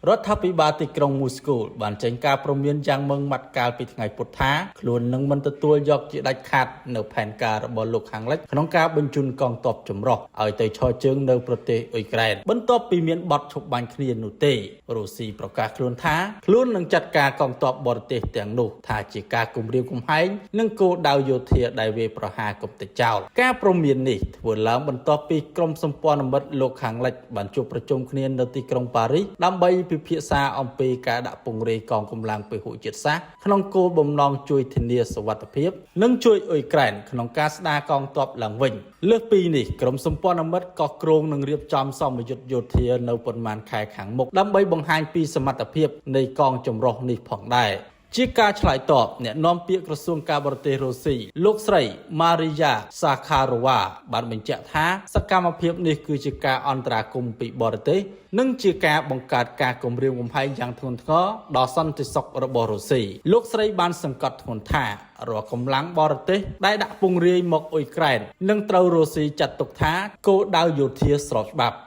រដ្ឋាភិបាលទីក្រុងមូស្គូបានចេញការព្រមានយ៉ាងម៉ឺងម៉ាត់កាលពីថ្ងៃពុធថាខ្លួននឹងមិនទទួលយកជាដាច់ខាតនៅផែនការរបស់លោកខាងលិចក្នុងការបញ្ជូនកងទ័ពចម្រុះឲ្យទៅឈរជើងនៅប្រទេសអ៊ុយក្រែនបន្ទាប់ពីមានបទឈប់បាញ់គ្នានោះទេរុស្ស៊ីប្រកាសខ្លួនថាខ្លួននឹងចាត់ការកងទ័ពបរទេសទាំងនោះថាជាការគំរាមកំហែងនិងគោលដៅយោធាដែលវាប្រហារកំទេចចោលការព្រមាននេះធ្វើឡើងបន្ទាប់ពីក្រុមសម្ព័ន្ធមិត្តលោកខាងលិចបានជួបប្រជុំគ្នានៅទីក្រុងប៉ារីសដើម្បីពិភាក្សាអំពីការដាក់ពង្រាយកងកម្លាំងពហុជាតិសាសន៍ក្នុងគោលបំណងជួយធានាសុវត្ថិភាពនិងជួយអ៊ុយក្រែនក្នុងការស្ដារកងទ័ពឡើងវិញលើសពីនេះក្រុមសម្ព័ន្ធមិត្តក៏គ្រោងនឹងរៀបចំសម្ពយុទ្ធយោធានៅប៉ុន្មានខែខាងមុខដើម្បីបង្ហាញពីសមត្ថភាពនៃកងចម្រុះនេះផងដែរជាការឆ្លើយតបអ្នកនាំពាក្យក្រសួងការបរទេសរុស្ស៊ីលោកស្រី Maria Zakharova បានបញ្ជាក់ថាសកម្មភាពនេះគឺជាការអន្តរាគមន៍ពីបរទេសនិងជាការបង្កើតការគំរាមកំហែងយ៉ាងធ្ងន់ធ្ងរដល់សន្តិសុខរបស់រុស្ស៊ីលោកស្រីបានសង្កត់ធ្ងន់ថារាល់កម្លាំងបរទេសដែលដាក់ពង្រាយមកអ៊ុយក្រែននឹងត្រូវរុស្ស៊ីចាត់ទុកថាគោលដៅយោធាស្របច្បាប់